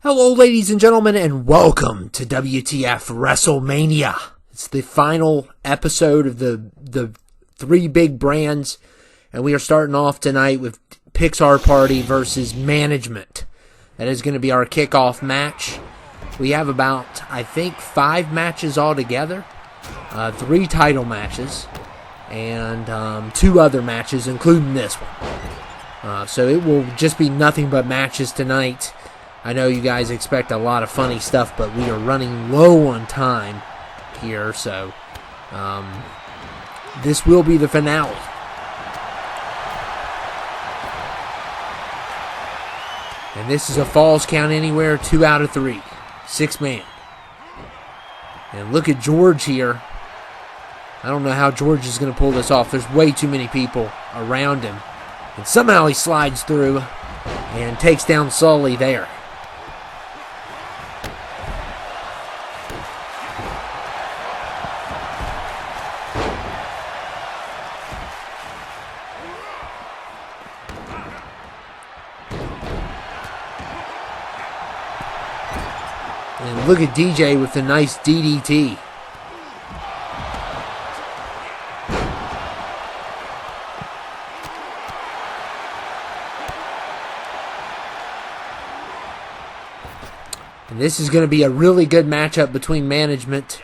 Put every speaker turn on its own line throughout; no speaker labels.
Hello, ladies and gentlemen, and welcome to WTF WrestleMania. It's the final episode of the three big brands, and we are starting off tonight with Pixar Party versus Management. That is going to be our kickoff match. We have about, I think, 5 matches altogether, 3 title matches, and 2 other matches, including this one. So it will just be nothing but matches tonight. I know you guys expect a lot of funny stuff, but we are running low on time here, so this will be the finale. And this is a Falls Count Anywhere, 2 out of 3. 6-man. And look at George here. I don't know how George is going to pull this off. There's way too many people around him. And somehow he slides through and takes down Sully there. And look at DJ with the nice DDT. And this is going to be a really good matchup between Management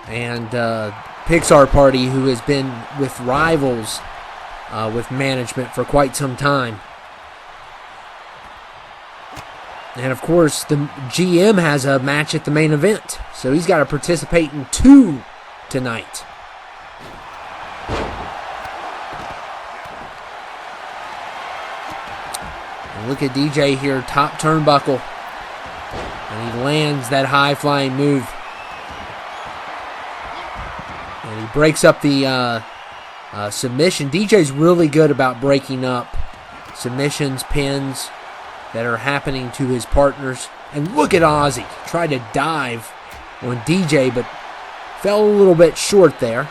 and Pixar Party, who has been with rivals with Management for quite some time. And, of course, the GM has a match at the main event, so he's got to participate in 2 tonight. And look at DJ here, top turnbuckle. And he lands that high-flying move. And he breaks up the submission. DJ's really good about breaking up submissions, pins that are happening to his partners. And look at Ozzy. Tried to dive on DJ, but fell a little bit short there.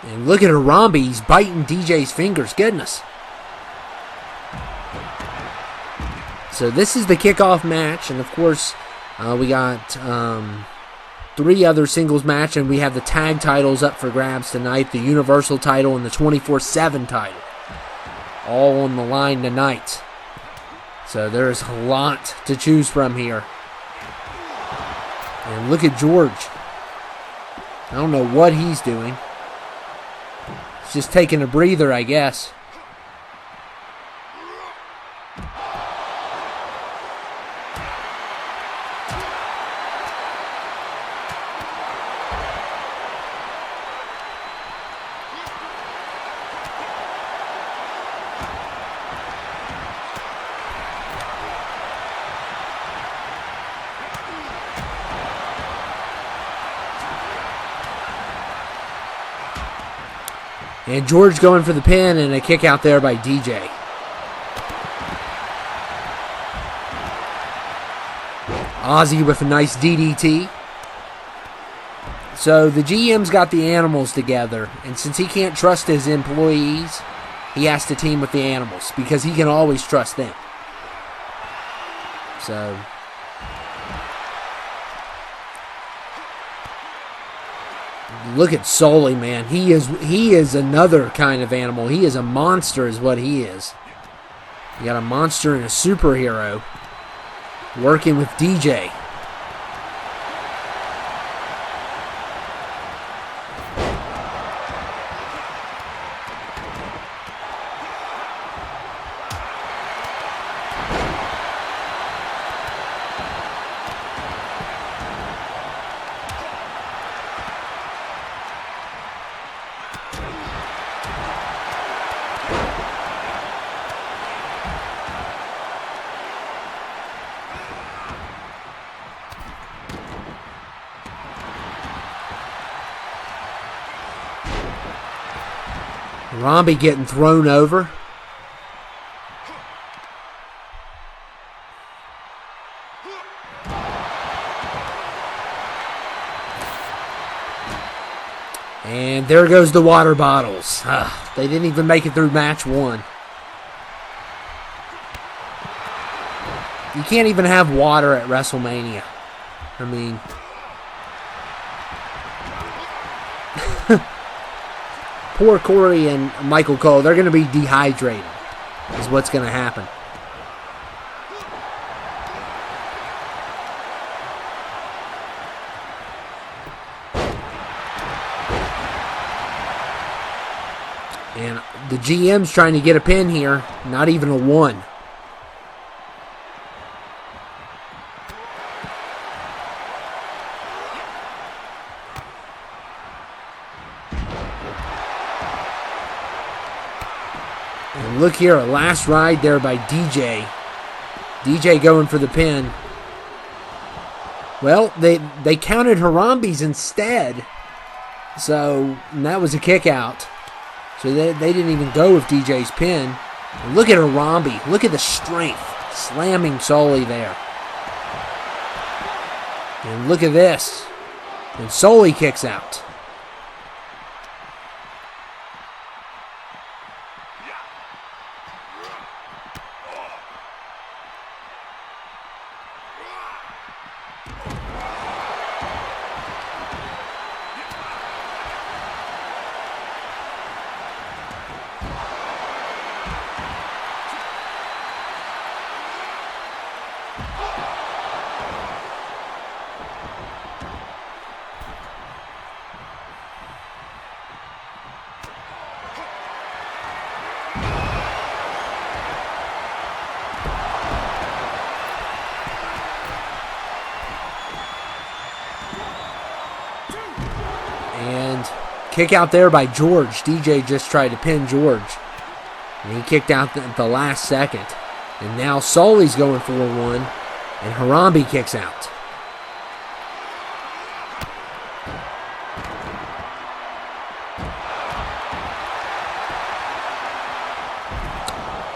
And look at Harambe, he's biting DJ's fingers, goodness. So this is the kickoff match, and of course, we got 3 other singles match, and we have the tag titles up for grabs tonight, the Universal title and the 24/7 title. All on the line tonight. So there's a lot to choose from here. And look at George. I don't know what he's doing. He's just taking a breather, I guess. And George going for the pin and a kick out there by DJ. Ozzy with a nice DDT. So the GM's got the animals together, and since he can't trust his employees, he has to team with the animals because he can always trust them. So look at Sully, man. He is another kind of animal. He is a monster is what he is. You got a monster and a superhero working with DJ. Harambe getting thrown over. And there goes the water bottles. They didn't even make it through match 1. You can't even have water at WrestleMania. I mean, poor Corey and Michael Cole, they're going to be dehydrated, is what's going to happen. And the GM's trying to get a pin here, not even a 1. And look here, a last ride there by DJ. DJ going for the pin. Well, they counted Harambe's instead. So that was a kick out. So they didn't even go with DJ's pin. And look at Harambe. Look at the strength. Slamming Sully there. And look at this. And Sully kicks out. Kick out there by George. DJ just tried to pin George. And he kicked out at the last second. And now Sully's going for a 1. And Harambe kicks out.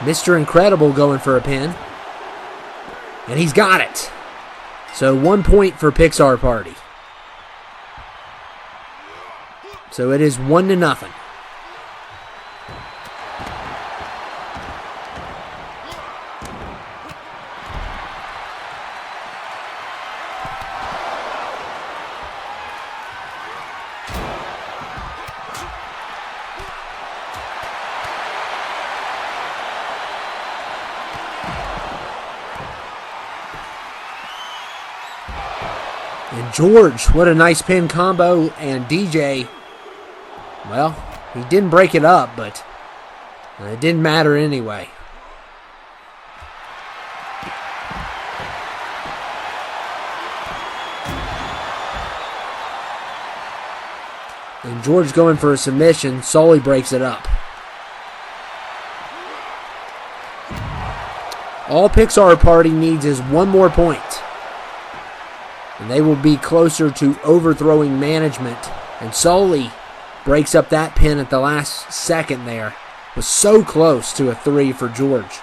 Mr. Incredible going for a pin. And he's got it. So 1 point for Pixar Party. So it is 1-0. And George, what a nice pin combo, and DJ, well, he didn't break it up, but it didn't matter anyway. And George going for a submission. Sully breaks it up. All Pixar Party needs is 1 more point. And they will be closer to overthrowing management. And Sully breaks up that pin at the last second there. Was so close to a 3 for George.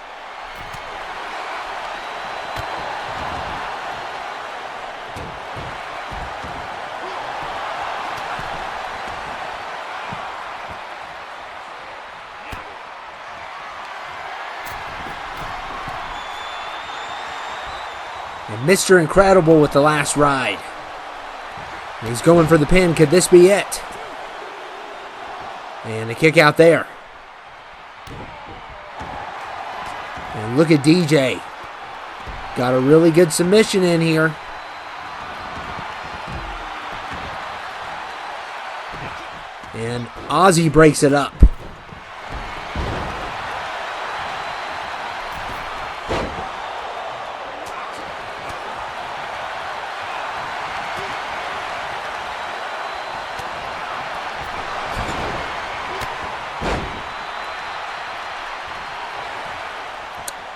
And Mr. Incredible with the last ride. And he's going for the pin. Could this be it? And a kick out there. And look at DJ. Got a really good submission in here. And Ozzy breaks it up.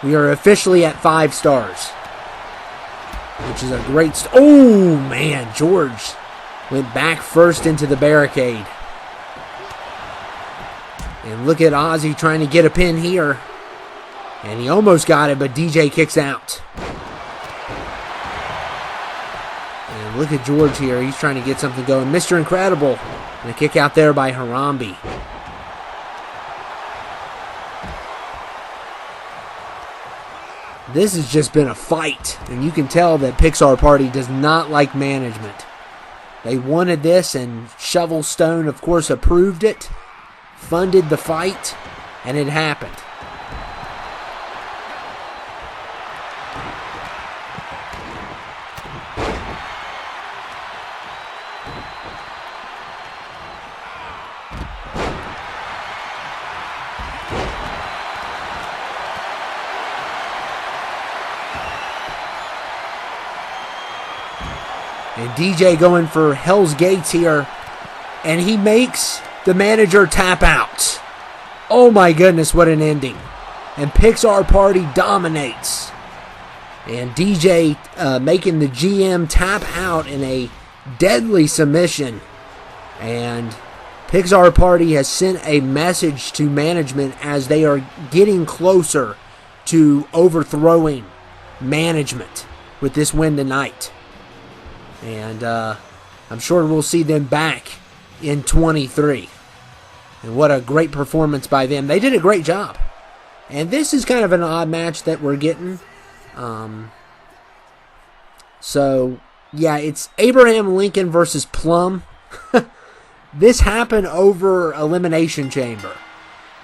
We are officially at 5 stars, which is a great oh, man, George went back first into the barricade. And look at Ozzy trying to get a pin here. And he almost got it, but DJ kicks out. And look at George here. He's trying to get something going. Mr. Incredible. And a kick out there by Harambe. This has just been a fight. And you can tell that Pixar Party does not like management. They wanted this, and Shovel Stone, of course, approved it. Funded the fight. And it happened. And DJ going for Hell's Gates here. And he makes the manager tap out. Oh my goodness, what an ending. And Pixar Party dominates. And DJ making the GM tap out in a deadly submission. And Pixar Party has sent a message to management as they are getting closer to overthrowing management with this win tonight. And I'm sure we'll see them back in 23. And what a great performance by them. They did a great job. And this is kind of an odd match that we're getting. So, yeah, it's Abraham Lincoln versus Plum. This happened over Elimination Chamber.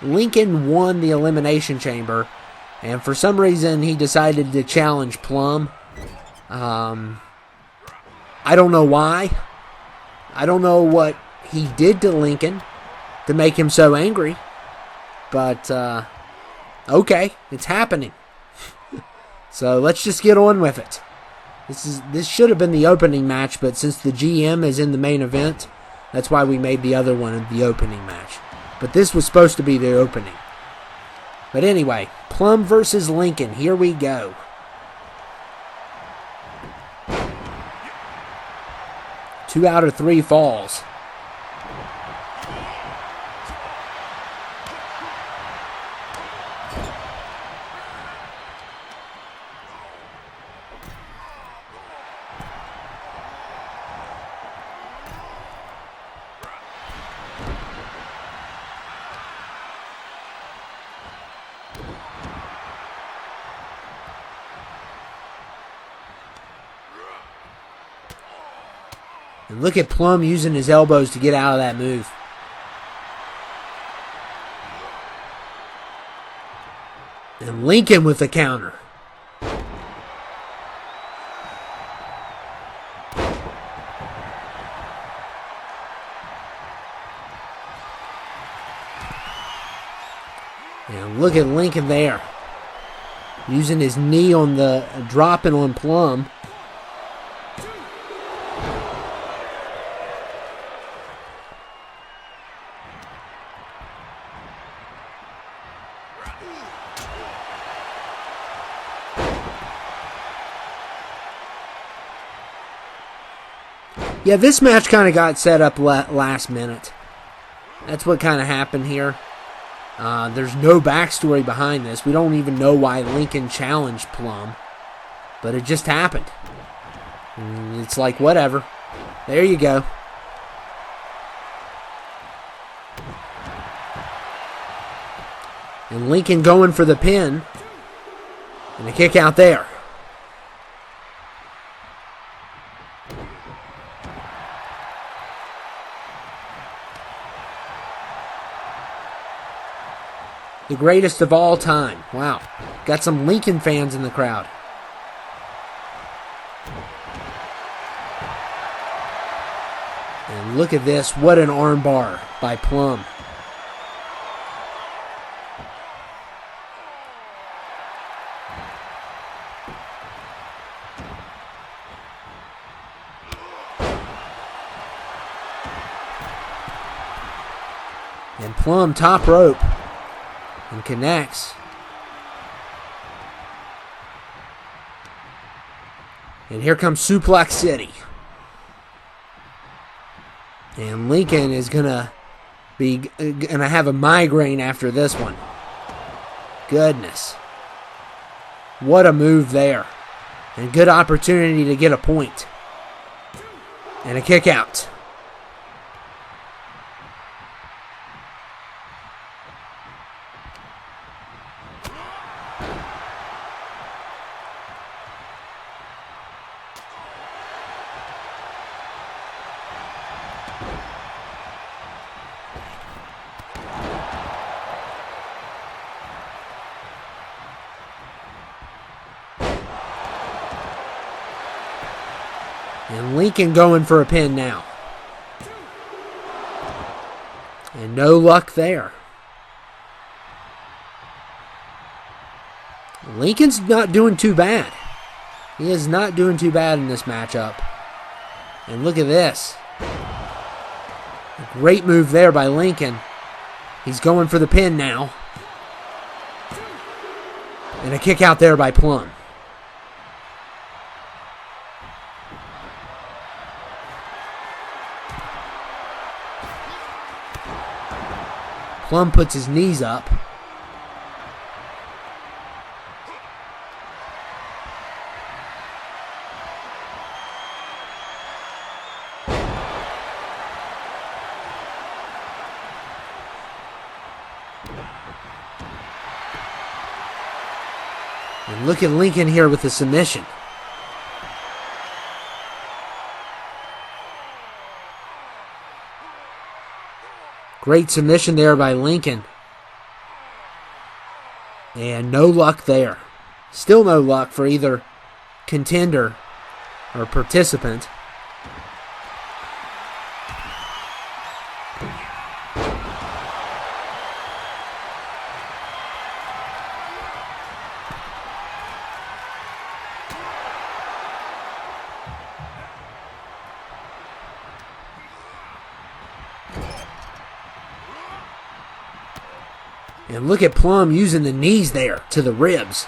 Lincoln won the Elimination Chamber. And for some reason, he decided to challenge Plum. I don't know why. I don't know what he did to Lincoln to make him so angry. But, okay, it's happening. So let's just get on with it. This should have been the opening match, but since the GM is in the main event, that's why we made the other one the opening match. But this was supposed to be the opening. But anyway, Plum versus Lincoln. Here we go. Two out of three falls. And look at Plum using his elbows to get out of that move. And Lincoln with the counter. And look at Lincoln there. Using his knee on the dropping on Plum. Yeah, this match kind of got set up last minute. That's what kind of happened here. There's no backstory behind this. We don't even know why Lincoln challenged Plum. But it just happened. And it's like, whatever. There you go. And Lincoln going for the pin. And a kick out there. The greatest of all time. Wow. Got some Lincoln fans in the crowd. And look at this. What an armbar by Plum. And Plum top rope. And connects. And here comes Suplex City. And Lincoln is going to gonna have a migraine after this one. Goodness. What a move there. And good opportunity to get a point. And a kick out. And Lincoln going for a pin now. And no luck there. Lincoln's not doing too bad. He is not doing too bad in this matchup. And look at this. A great move there by Lincoln. He's going for the pin now. And a kick out there by Plum. Plum puts his knees up. And look at Lincoln here with the submission. Great submission there by Lincoln. And no luck there. Still no luck for either contender or participant. And look at Plum using the knees there to the ribs.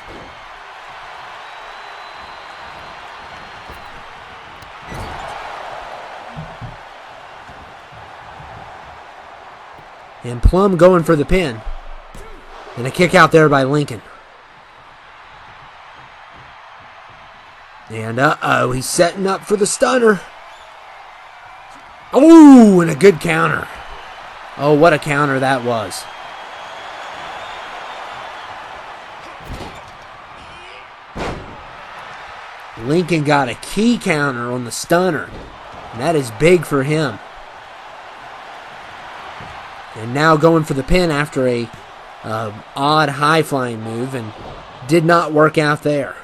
And Plum going for the pin. And a kick out there by Lincoln. And he's setting up for the stunner. Oh, and a good counter. Oh, what a counter that was. Lincoln got a key counter on the stunner. And that is big for him. And now going for the pin after a odd high-flying move, and did not work out there.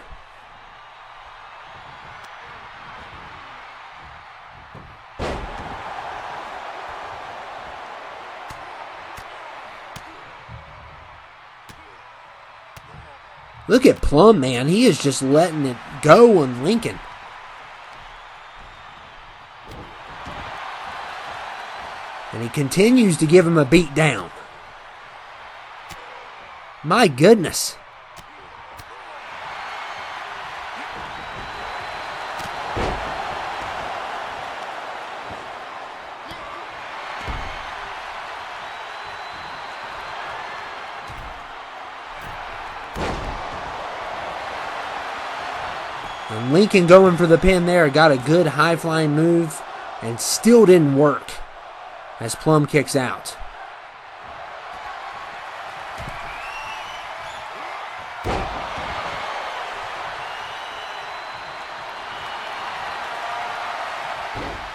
Look at Plum, man. He is just letting it go on Lincoln. And he continues to give him a beat down. My goodness. And Lincoln going for the pin there. Got a good high-flying move and still didn't work as Plum kicks out.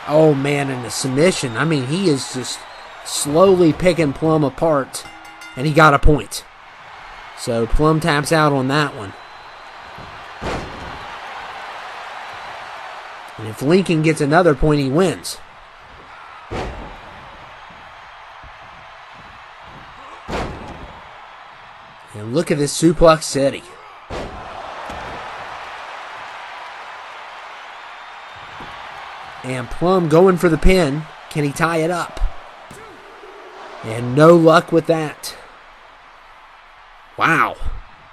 Oh man, and the submission. I mean, he is just slowly picking Plum apart, and he got a point. So Plum taps out on that one. And if Lincoln gets another point, he wins. And look at this Suplex City. And Plum going for the pin. Can he tie it up? And no luck with that. Wow.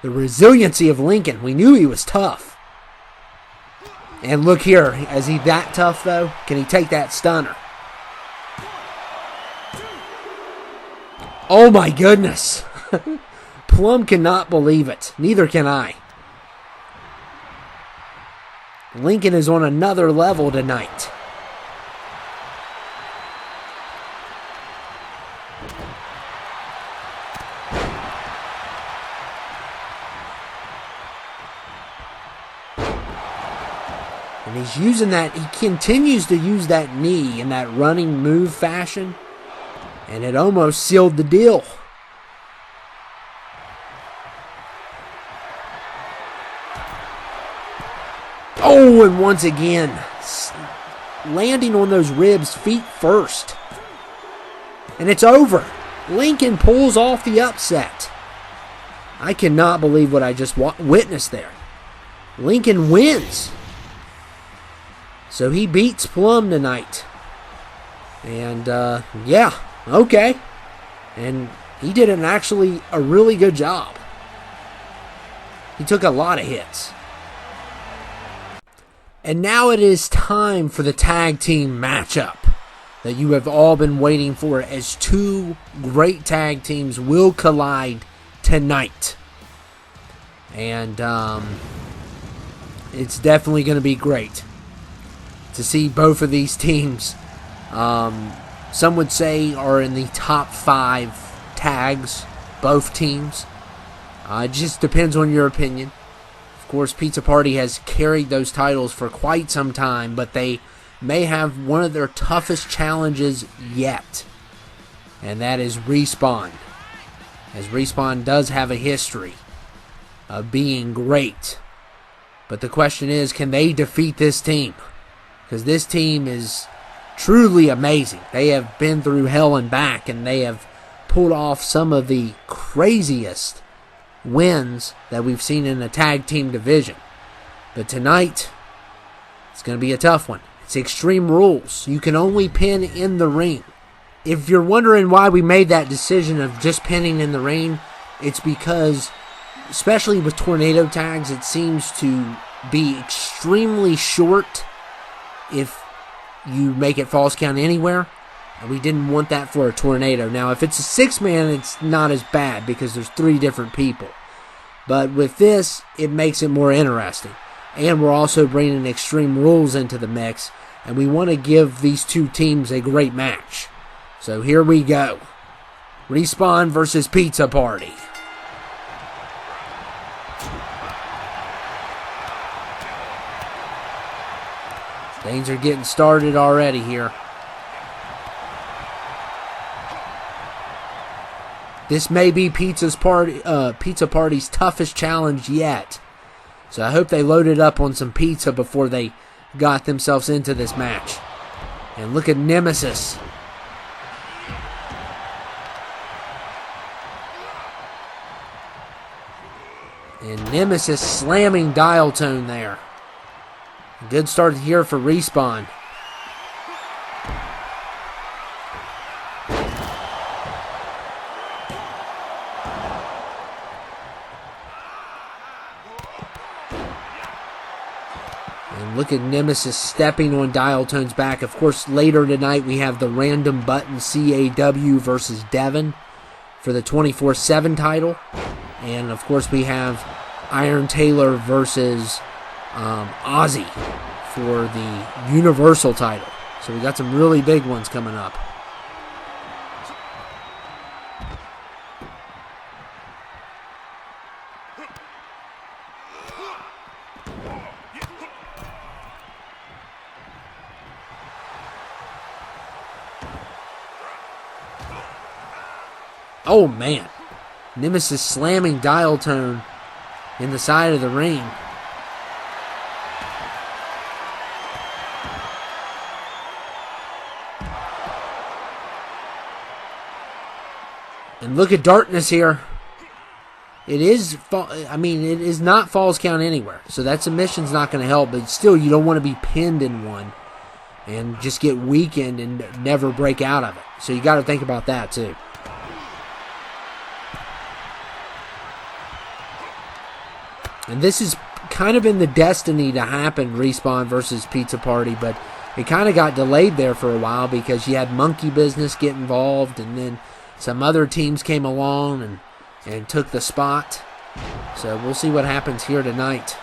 The resiliency of Lincoln. We knew he was tough. And look here. Is he that tough, though? Can he take that stunner? Oh my goodness. Plum cannot believe it. Neither can I. Lincoln is on another level tonight. And he's using that, he continues to use that knee in that running move fashion. And it almost sealed the deal. Oh, and once again, landing on those ribs feet first. And it's over. Lincoln pulls off the upset. I cannot believe what I just witnessed there. Lincoln wins. So he beats Plum tonight. And, yeah, okay. And he did actually a really good job. He took a lot of hits. And now it is time for the tag team matchup that you have all been waiting for, as two great tag teams will collide tonight. And it's definitely going to be great to see both of these teams. Some would say are in the top 5 tags, both teams. It just depends on your opinion. Of course, Pizza Party has carried those titles for quite some time, but they may have one of their toughest challenges yet, and that is Respawn. As Respawn does have a history of being great. But the question is, can they defeat this team? Because this team is truly amazing. They have been through hell and back, and they have pulled off some of the craziest wins that we've seen in the tag team division. But tonight, it's going to be a tough one. It's Extreme Rules. You can only pin in the ring. If you're wondering why we made that decision of just pinning in the ring, it's because, especially with tornado tags, it seems to be extremely short if you make it false count anywhere. And we didn't want that for a tornado. Now, if it's a 6-man, it's not as bad because there's 3 different people. But with this, it makes it more interesting. And we're also bringing Extreme Rules into the mix. And we want to give these two teams a great match. So here we go. Respawn versus Pizza Party. Things are getting started already here. This may be Pizza Party's toughest challenge yet. So I hope they loaded up on some pizza before they got themselves into this match. And look at Nemesis. And Nemesis slamming dial tone there. Good start here for Respawn. And look at Nemesis stepping on Dial Tone's back. Of course, later tonight we have the Random Button CAW versus Devin for the 24/7 title. And of course we have Iron Taylor versus Ozzy for the Universal title. So we got some really big ones coming up. Oh man, Nemesis slamming Dial Tone in the side of the ring. And look at Darkness here. It is not falls count anywhere. So that submission's not going to help. But still, you don't want to be pinned in one and just get weakened and never break out of it. So you got to think about that too. And this is kind of in the destiny to happen, Respawn versus Pizza Party, but it kind of got delayed there for a while because you had Monkey Business get involved, and then some other teams came along and took the spot. So we'll see what happens here tonight.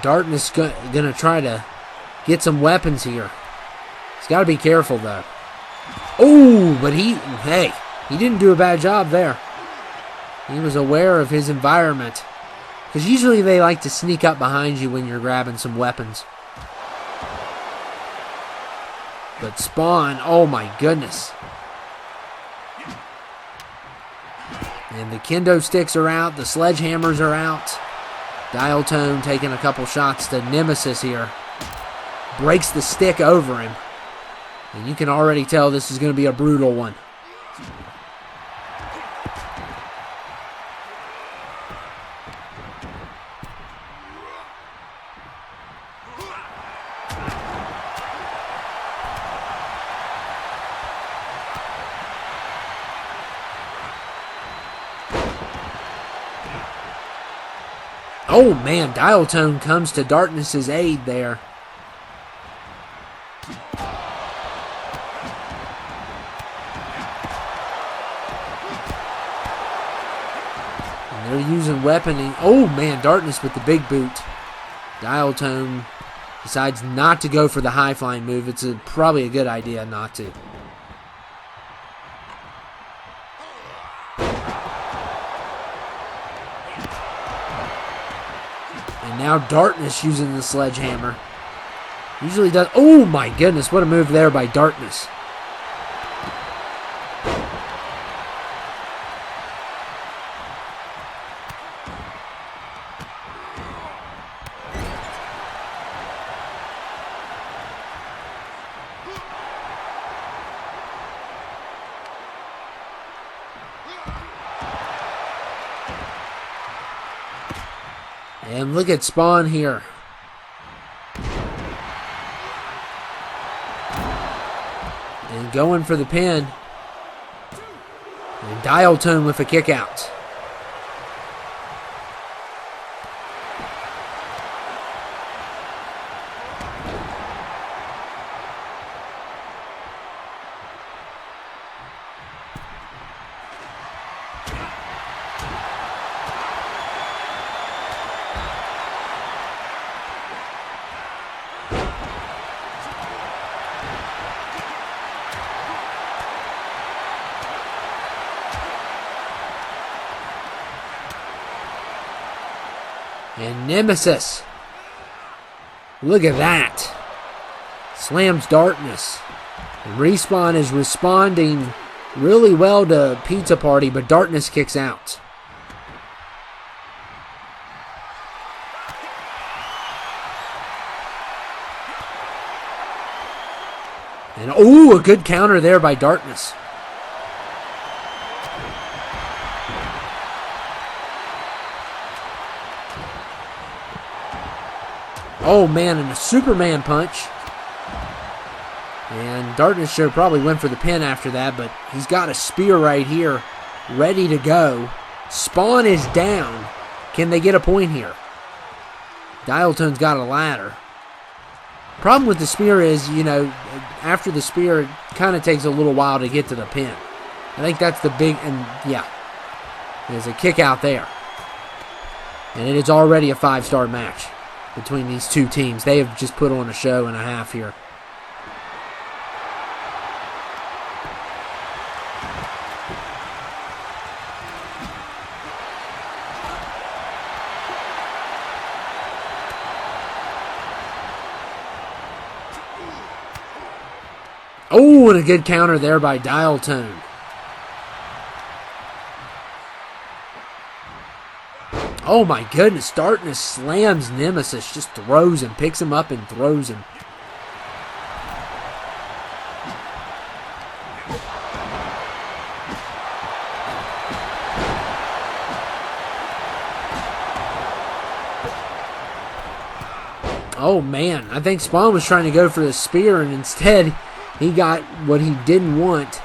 Darkness going to try to get some weapons here. He's got to be careful, though. Oh, but he didn't do a bad job there. He was aware of his environment. Because usually they like to sneak up behind you when you're grabbing some weapons. But Spawn, oh my goodness. And the kendo sticks are out. The sledgehammers are out. Dial Tone taking a couple shots to Nemesis here. Breaks the stick over him. And you can already tell this is going to be a brutal one. Oh man, Dial Tone comes to Darkness's aid there. And they're using weaponing. Oh man, Darkness with the big boot. Dial Tone decides not to go for the high flying move. It's probably a good idea not to. Now Darkness using the sledgehammer. Usually does. Oh my goodness, what a move there by Darkness. And look at Spawn here. And going for the pin. And Dial Tone with a kick out. And Nemesis. Look at that. Slams Darkness. And Respawn is responding really well to Pizza Party, but Darkness kicks out. And oh, a good counter there by Darkness. Oh man, and a Superman punch. And Darkness should have probably went for the pin after that, but he's got a spear right here, ready to go. Spawn is down. Can they get a point here? Dial Tone's got a ladder. Problem with the spear is, you know, after the spear, it kind of takes a little while to get to the pin. I think that's the big, and yeah, there's a kick out there. And it is already a 5-star match between these two teams. They have just put on a show and a half here. Oh, and a good counter there by Dial Tone. Oh my goodness, Darkness slams Nemesis, just throws him, picks him up and throws him. Oh, man. I think Spawn was trying to go for the spear, and instead he got what he didn't want.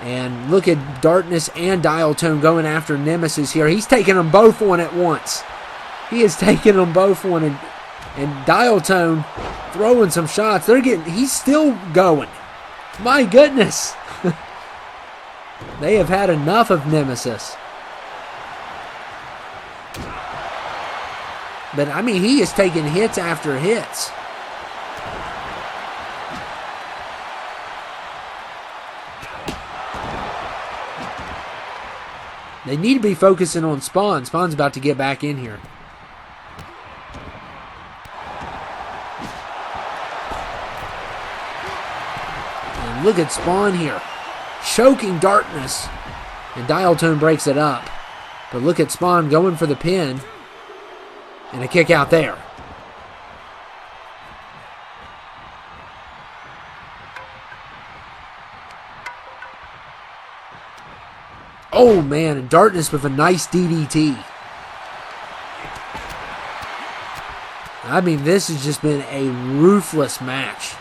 And look at Darkness and Dial Tone going after Nemesis here. He's taking them both on at once. He is taking them both on, and Dial Tone throwing some shots. He's still going. My goodness. They have had enough of Nemesis. But, I mean, he is taking hits after hits. They need to be focusing on Spawn. Spawn's about to get back in here. And look at Spawn here. Choking Darkness. And Dial Tone breaks it up. But look at Spawn going for the pin. And a kick out there. Oh, man, and Darkness with a nice DDT. I mean, this has just been a ruthless match.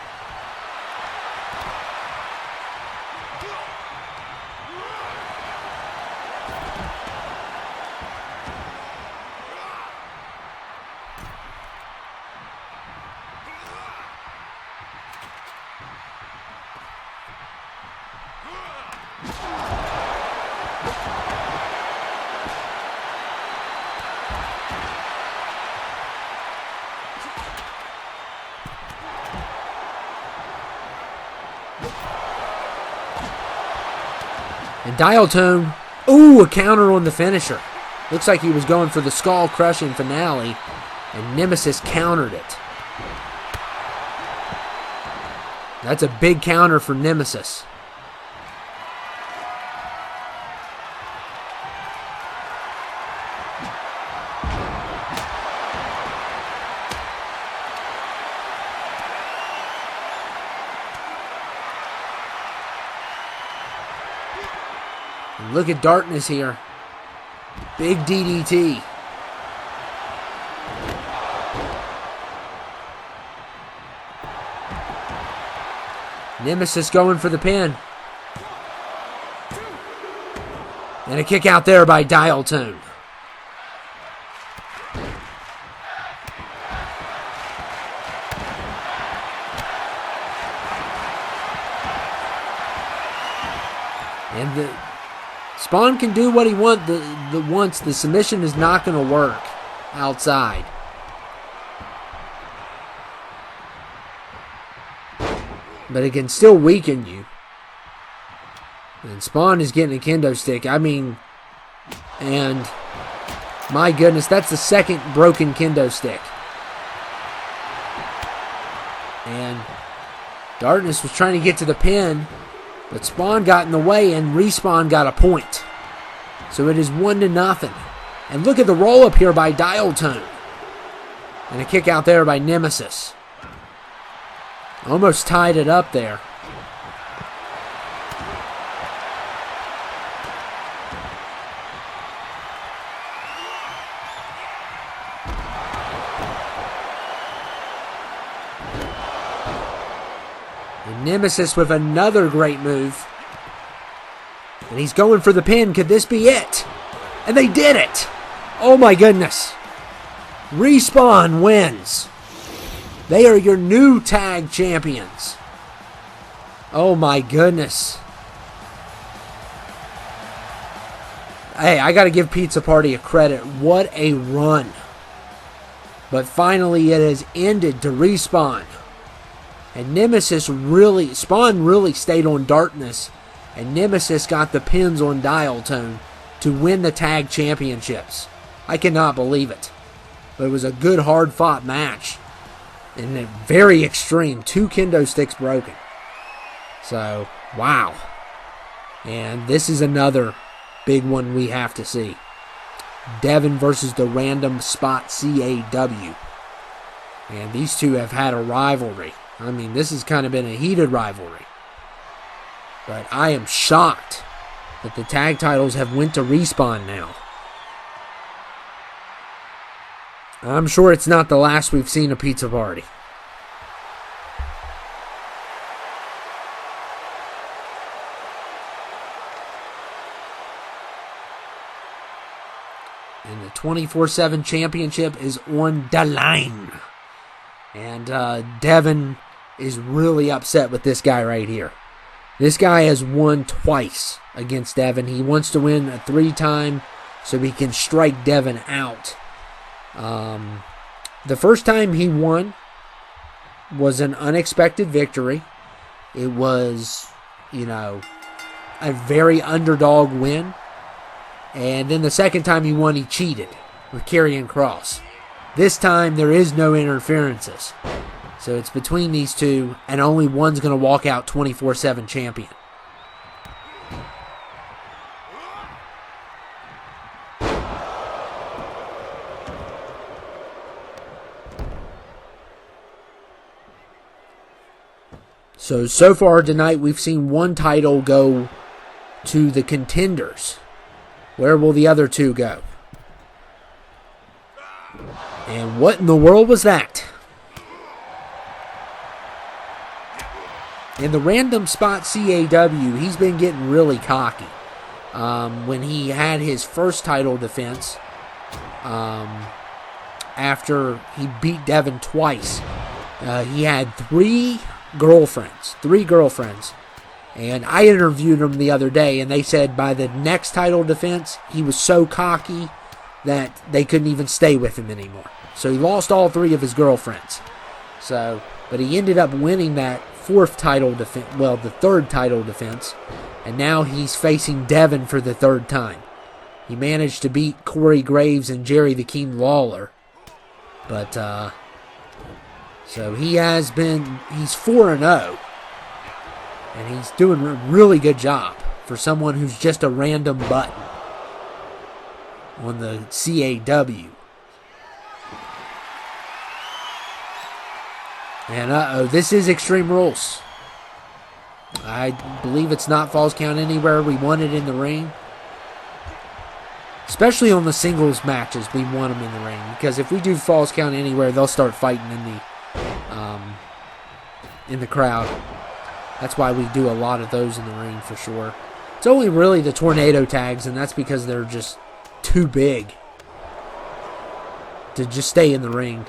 And Dial Tone, ooh, a counter on the finisher. Looks like he was going for the skull-crushing finale, and Nemesis countered it. That's a big counter for Nemesis. And look at Darkness here. Big DDT. Nemesis going for the pin. And a kick out there by Dial Tone. And the Spawn can do what he wants. The submission is not going to work outside. But it can still weaken you. And Spawn is getting a kendo stick. I mean, and my goodness, that's the second broken kendo stick. And Darkness was trying to get to the pin, but Spawn got in the way and Respawn got a point. So it is 1-0. And look at the roll-up here by Dial Tone. And a kick out there by Nemesis. Almost tied it up there. And Nemesis with another great move. And he's going for the pin. Could this be it? And they did it! Oh my goodness. Respawn wins. They are your new tag champions. Oh my goodness. Hey, I got to give Pizza Party a credit. What a run. But finally it has ended to Respawn. And Spawn really stayed on Darkness. And Nemesis got the pins on Dial Tone to win the tag championships. I cannot believe it. But it was a good, hard-fought match. And a very extreme. 2 kendo sticks broken. So, wow. And this is another big one we have to see. Devin versus the Random Spot CAW. And these two have had a rivalry. I mean, this has kind of been a heated rivalry. But I am shocked that the tag titles have went to Respawn now. I'm sure it's not the last we've seen of Pizza Party. And the 24/7 championship is on the line. And Devin is really upset with this guy right here. This guy has won twice against Devin. He wants to win a 3-time so he can strike Devin out. The first time he won was an unexpected victory. It was, a very underdog win. And then the second time he won, he cheated with Karrion Kross. This time, there is no interferences. So it's between these two, and only one's going to walk out 24/7 champion. So far tonight, we've seen one title go to the contenders. Where will the other two go? And what in the world was that? In the random spot CAW, he's been getting really cocky. When he had his first title defense, after he beat Devin twice, he had three girlfriends. And I interviewed him the other day, and they said by the next title defense, he was so cocky that they couldn't even stay with him anymore. So he lost all three of his girlfriends. But he ended up winning that fourth title defense, the third title defense, and now he's facing Devin for the third time. He managed to beat Corey Graves and Jerry the King Lawler. But, so he's 4-0. And he's doing a really good job for someone who's just a random button on the CAW. And this is Extreme Rules. I believe it's not Falls Count Anywhere. We won it in the ring. Especially on the singles matches, we want them in the ring. Because if we do Falls Count Anywhere, they'll start fighting in the crowd. That's why we do a lot of those in the ring for sure. It's only really the tornado tags, and that's because they're just too big to just stay in the ring.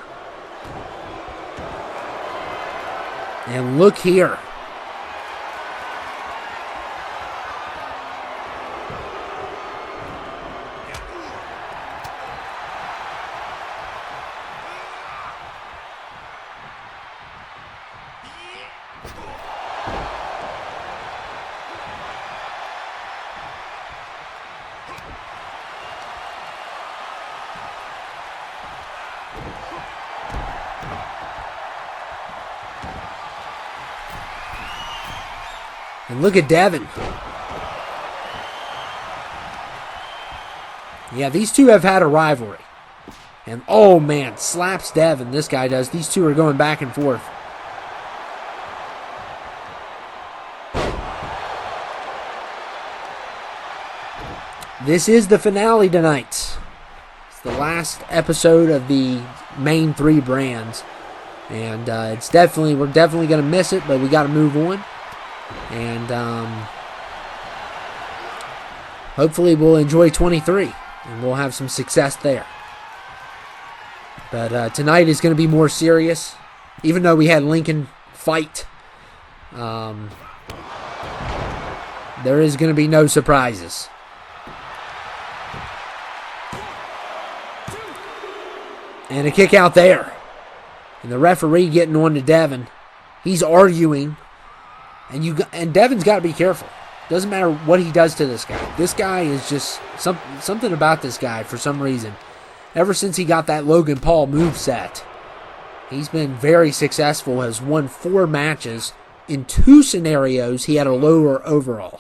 And look here. And look at Devin. Yeah, these two have had a rivalry. And oh man, slaps Devin. This guy does. These two are going back and forth. This is the finale tonight. It's the last episode of the main three brands. And we're definitely going to miss it, but we got to move on. And hopefully we'll enjoy 23 and we'll have some success there. But tonight is going to be more serious. Even though we had Lincoln fight, there is going to be no surprises. And a kick out there. And the referee getting on to Devin. He's arguing. And Devin's got to be careful. Doesn't matter what he does to this guy. This guy is just something about this guy for some reason. Ever since he got that Logan Paul moveset, he's been very successful. Has won 4 matches. In 2 scenarios, he had a lower overall.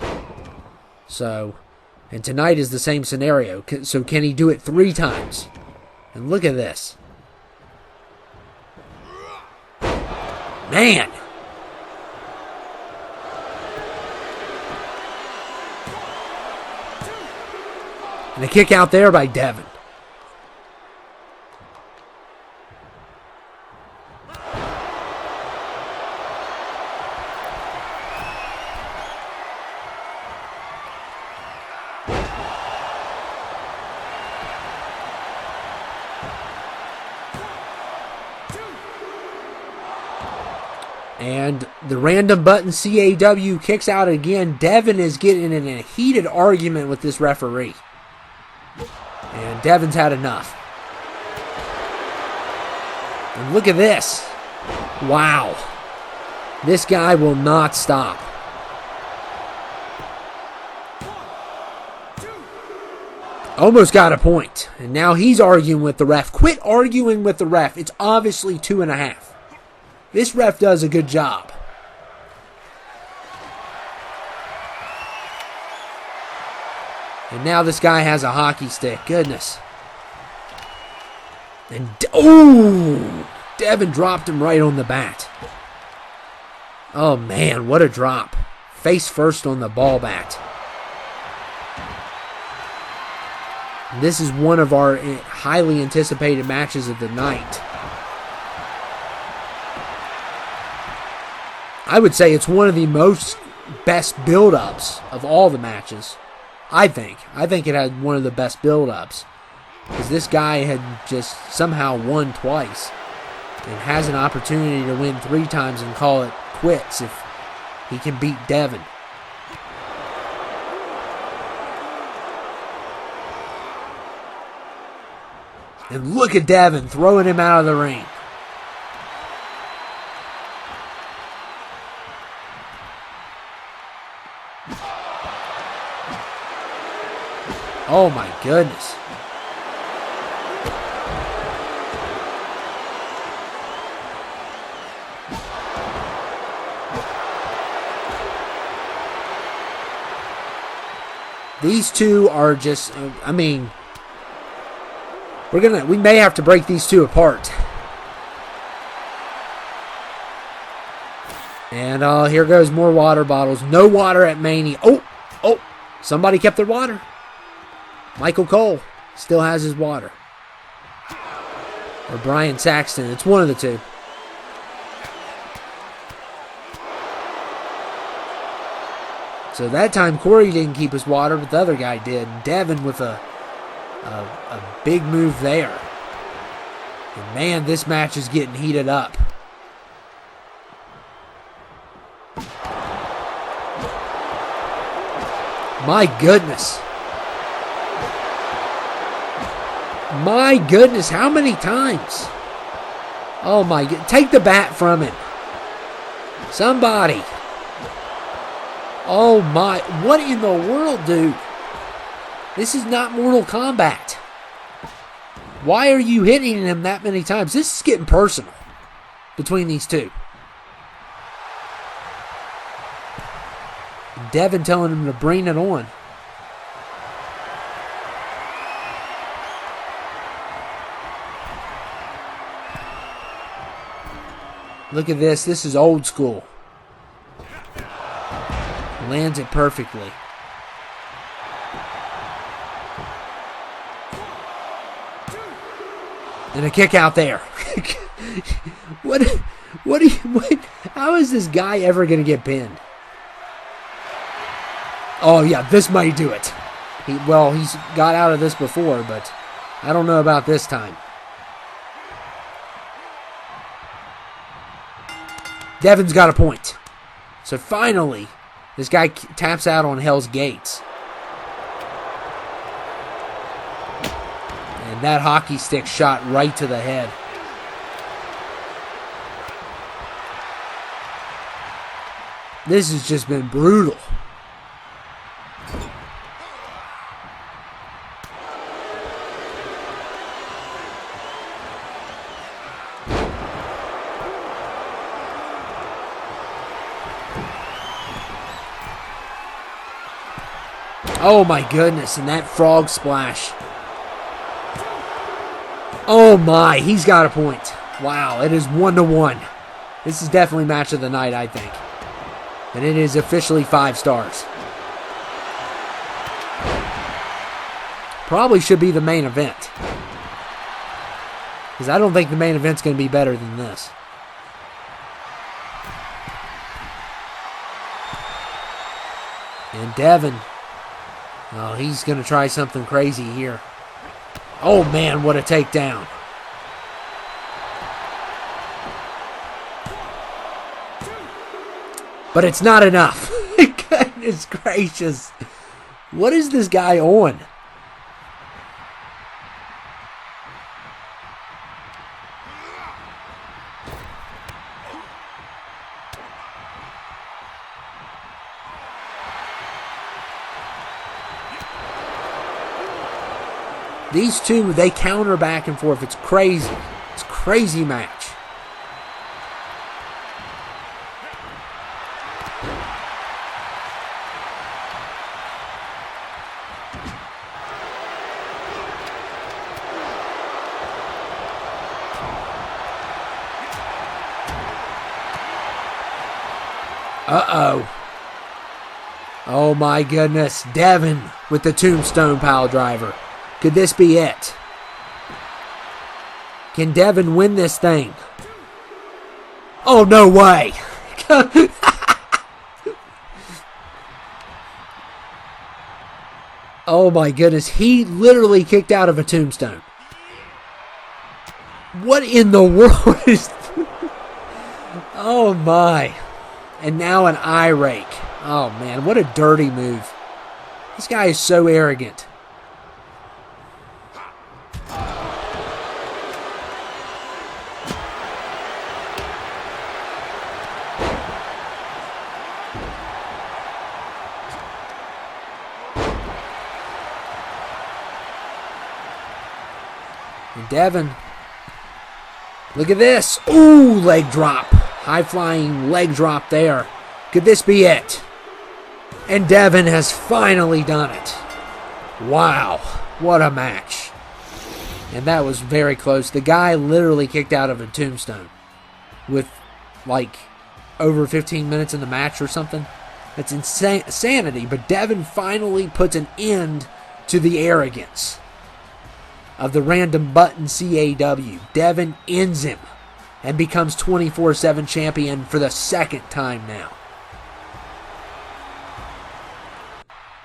And tonight is the same scenario. So can he do it 3 times? And look at this. Man! And a kick out there by Devin. And the random button CAW kicks out again. Devin is getting in a heated argument with this referee. And Devin's had enough. And look at this. Wow. This guy will not stop. Almost got a point. And now he's arguing with the ref. Quit arguing with the ref. It's obviously 2.5. This ref does a good job. And now this guy has a hockey stick. Goodness. And, oh! Devin dropped him right on the bat. Oh, man, what a drop. Face first on the ball bat. This is one of our highly anticipated matches of the night. I would say it's one of the best build-ups of all the matches. I think it had one of the best build-ups. Because this guy had just somehow won twice. And has an opportunity to win 3 times and call it quits if he can beat Devin. And look at Devin throwing him out of the ring. Oh my goodness. These two are just, I mean, we may have to break these two apart. And here goes more water bottles. No water at Mania. Oh, somebody kept their water. Michael Cole still has his water. Or Brian Saxton. It's one of the two. So that time Corey didn't keep his water, but the other guy did. And Devin with a big move there. And man, this match is getting heated up. My goodness. My goodness, how many times? Oh my God, take the bat from him. Somebody. Oh my, what in the world, dude? This is not Mortal Kombat. Why are you hitting him that many times? This is getting personal between these two. Devin telling him to bring it on. Look at this. This is old school. Lands it perfectly. And a kick out there. What? How is this guy ever going to get pinned? Oh, yeah, this might do it. He's got out of this before, but I don't know about this time. Devin's got a point. So finally, this guy taps out on Hell's Gates. And that hockey stick shot right to the head. This has just been brutal. Oh my goodness, and that frog splash. Oh my, he's got a point. Wow, it is 1-1. This is definitely match of the night, I think. And it is officially 5 stars. Probably should be the main event. Because I don't think the main event's going to be better than this. And Devin, oh, he's going to try something crazy here. Oh, man, what a takedown. But it's not enough. Goodness gracious. What is this guy on? These two, they counter back and forth. It's crazy. It's a crazy match. Uh-oh. Oh my goodness. Devin with the tombstone pile driver. Could this be it? Can Devin win this thing? Oh, no way. Oh my goodness. He literally kicked out of a tombstone. What in the world is... Oh my. And now an eye rake. Oh man, what a dirty move. This guy is so arrogant. And Devin. Look at this. Ooh, leg drop. High-flying leg drop there. Could this be it? And Devin has finally done it. Wow. What a match. And that was very close. The guy literally kicked out of a tombstone with like over 15 minutes in the match or something. That's insanity. But Devin finally puts an end to the arrogance of the random button CAW. Devin ends him and becomes 24/7 champion for the second time now.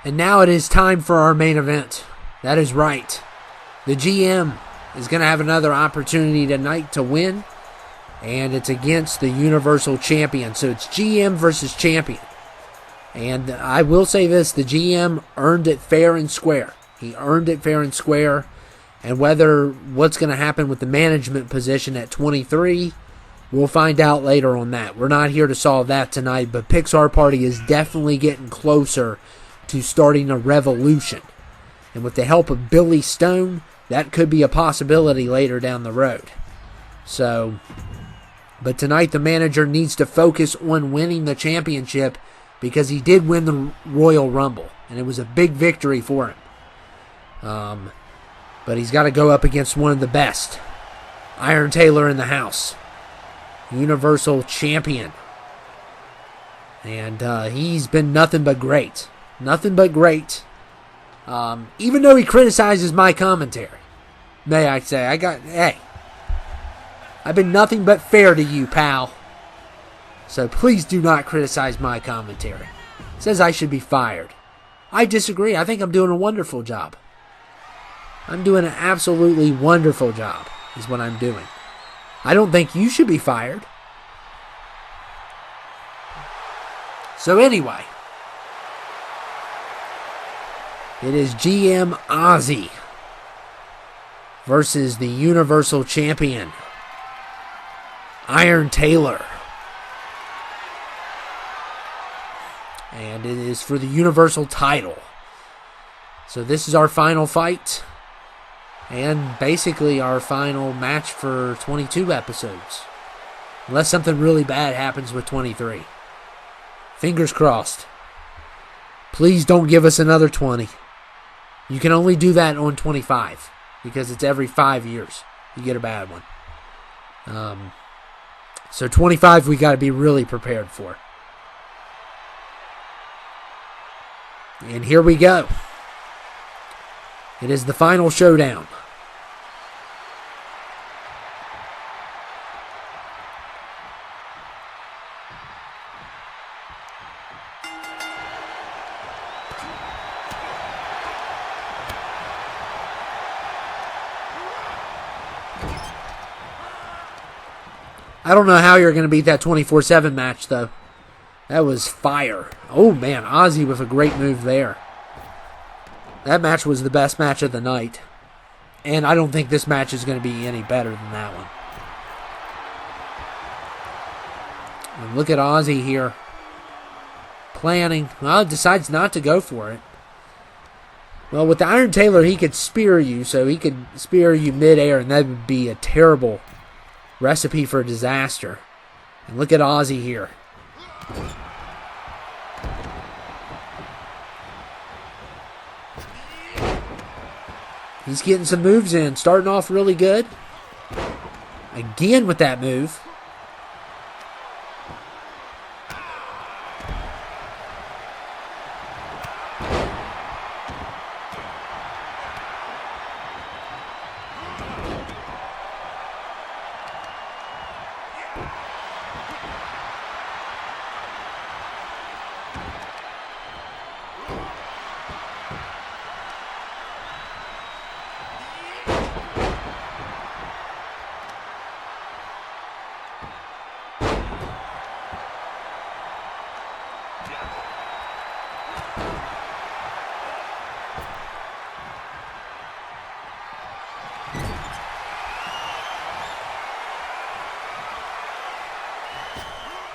And now it is time for our main event. That is right. The GM is going to have another opportunity tonight to win, and it's against the Universal Champion. So it's GM versus Champion. And I will say this, the GM earned it fair and square. He earned it fair and square. And what's going to happen with the management position at 23, we'll find out later on that. We're not here to solve that tonight, but Pixar Party is definitely getting closer to starting a revolution. And with the help of Billy Stone, that could be a possibility later down the road. So, but tonight the manager needs to focus on winning the championship because he did win the Royal Rumble, and it was a big victory for him. But he's got to go up against one of the best. Iron Taylor in the house. Universal Champion. And he's been nothing but great. Nothing but great. Even though he criticizes my commentary. May I say. Hey. I've been nothing but fair to you, pal. So please do not criticize my commentary. It says I should be fired. I disagree. I think I'm doing a wonderful job. I'm doing an absolutely wonderful job, is what I'm doing. I don't think you should be fired. So anyway, it is GM Ozzy versus the Universal Champion, Iron Taylor. And it is for the Universal title. So this is our final fight. And basically our final match for 22 episodes. Unless something really bad happens with 23. Fingers crossed. Please don't give us another 20. You can only do that on 25. Because it's every 5 years you get a bad one. So 25 we got to be really prepared for. And here we go. It is the final showdown. I don't know how you're going to beat that 24/7 match, though. That was fire. Oh, man, Ozzy with a great move there. That match was the best match of the night. And I don't think this match is going to be any better than that one. And look at Ozzy here. Planning. Well, decides not to go for it. Well, with the Iron Tailor, he could spear you, so he could spear you midair, and that would be a terrible recipe for disaster. And look at Ozzy here. He's getting some moves in, starting off really good. Again with that move.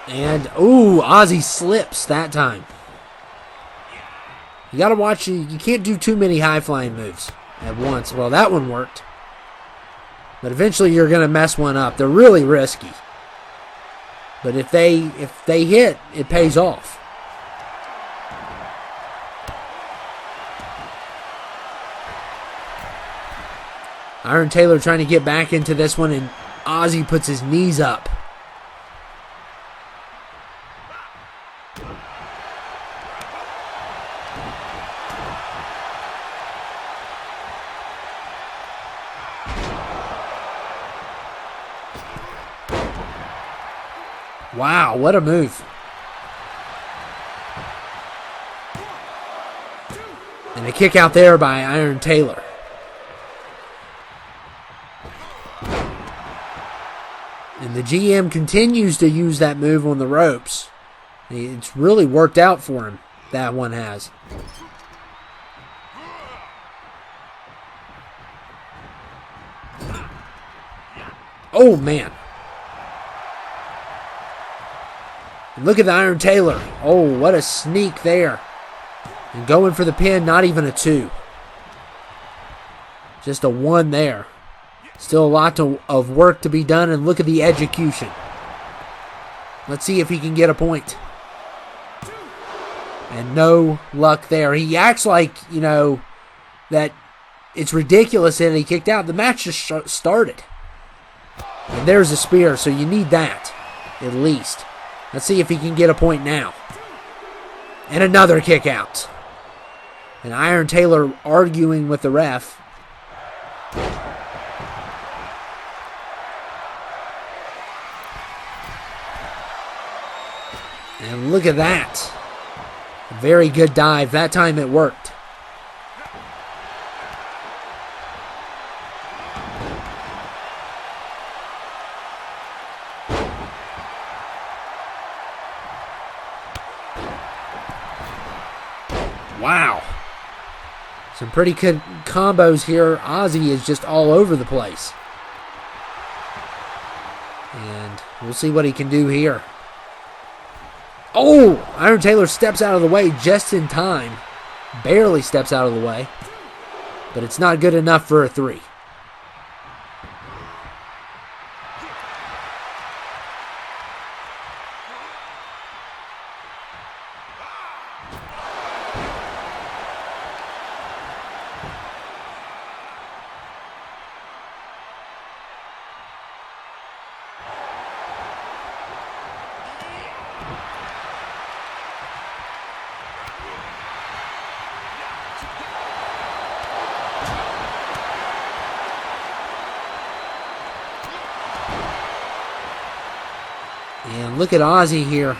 And, ooh, Ozzy slips that time. You gotta watch, you can't do too many high-flying moves at once. Well, that one worked. But eventually you're gonna mess one up. They're really risky. But if they hit, it pays off. Iron Tailor trying to get back into this one, and Ozzy puts his knees up. Wow, what a move. And a kick out there by Iron Tailor. And the GM continues to use that move on the ropes. It's really worked out for him, that one has. Oh, man. Look at the Iron Tailor. Oh, what a sneak there. And going for the pin, not even a 2. Just a 1 there. Still a lot of work to be done, and look at the execution. Let's see if he can get a point. And no luck there. He acts like, that it's ridiculous that he kicked out. The match just started. And there's a spear, so you need that, at least. Let's see if he can get a point now. And another kick out. And Iron Tailor arguing with the ref. And look at that. A very good dive. That time it worked. Wow. Some pretty good combos here. Ozzy is just all over the place. And we'll see what he can do here. Oh! Iron Tailor steps out of the way just in time. Barely steps out of the way. But it's not good enough for a 3. And look at Ozzy here.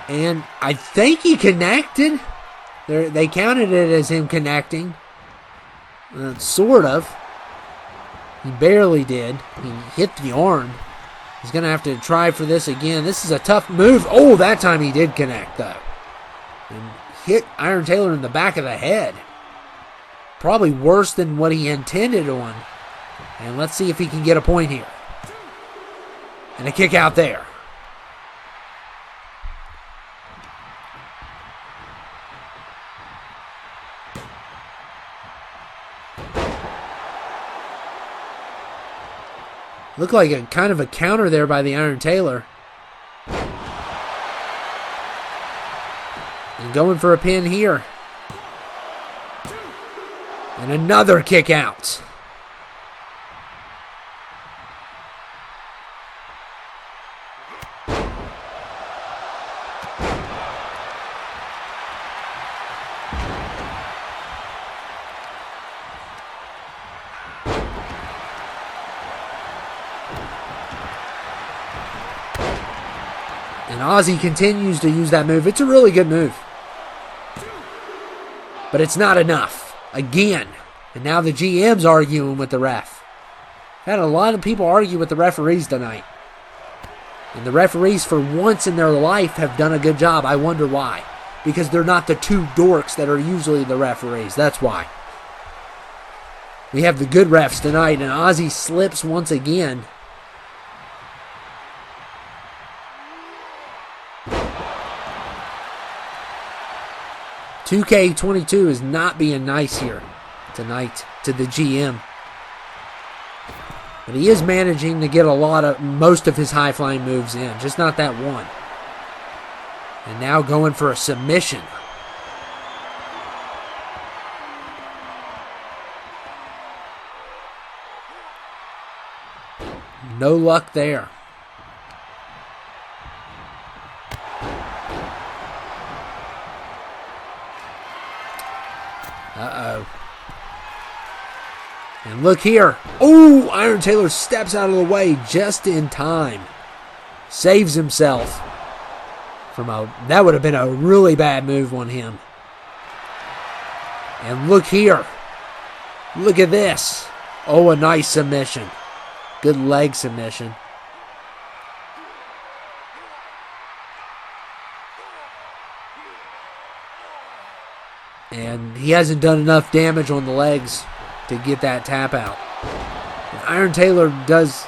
And I think he connected. They counted it as him connecting. Sort of. He barely did. He hit the arm. He's going to have to try for this again. This is a tough move. Oh, that time he did connect, though. And hit Iron Taylor in the back of the head. Probably worse than what he intended on. And let's see if he can get a point here. And a kick out there. Looked like a kind of a counter there by the Iron Taylor. And going for a pin here. And another kick out. And Ozzy continues to use that move. It's a really good move. But it's not enough. Again. And now the GM's arguing with the ref. Had a lot of people argue with the referees tonight. And the referees, for once in their life, have done a good job. I wonder why. Because they're not the two dorks that are usually the referees. That's why. We have the good refs tonight, and Ozzy slips once again. $2K22 is not being nice here tonight to the GM. But he is managing to get most of his high-flying moves in, just not that one. And now going for a submission. No luck there. Uh-oh. And look here. Oh, Iron Taylor steps out of the way just in time. Saves himself from that would have been a really bad move on him. And look here. Look at this. Oh, a nice submission. Good leg submission. And he hasn't done enough damage on the legs to get that tap out. And Iron Taylor does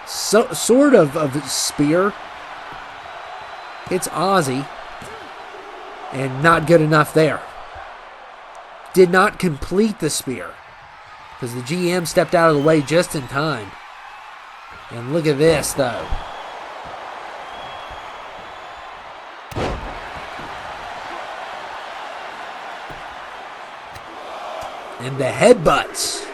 sort of a spear. Hits Ozzy. And not good enough there. Did not complete the spear. Because the GM stepped out of the way just in time. And look at this, though. And the headbutts.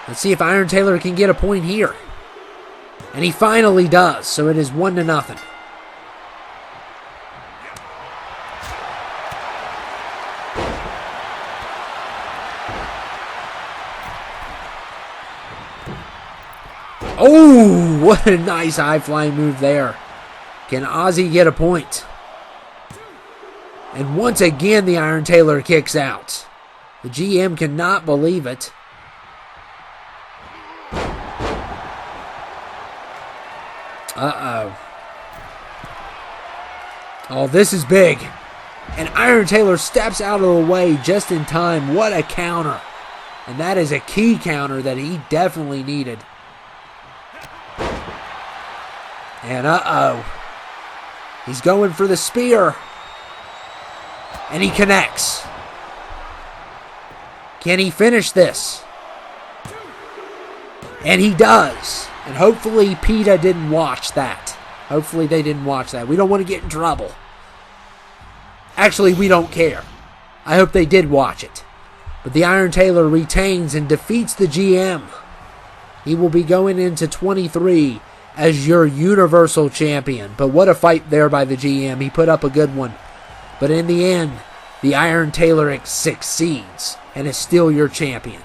Let's see if Iron Taylor can get a point here. And he finally does, so it is 1-0. Oh, what a nice high-flying move there. Can Ozzy get a point? And once again, the Iron Taylor kicks out. The GM cannot believe it. Uh-oh. Oh, this is big. And Iron Taylor steps out of the way just in time. What a counter. And that is a key counter that he definitely needed. And uh-oh. He's going for the spear. And he connects. Can he finish this? And he does. And hopefully PETA didn't watch that. Hopefully they didn't watch that. We don't want to get in trouble. Actually, we don't care. I hope they did watch it. But the Iron Taylor retains and defeats the GM. He will be going into 23 as your Universal Champion. But what a fight there by the GM. He put up a good one. But in the end, the Iron Taylor succeeds and is still your champion.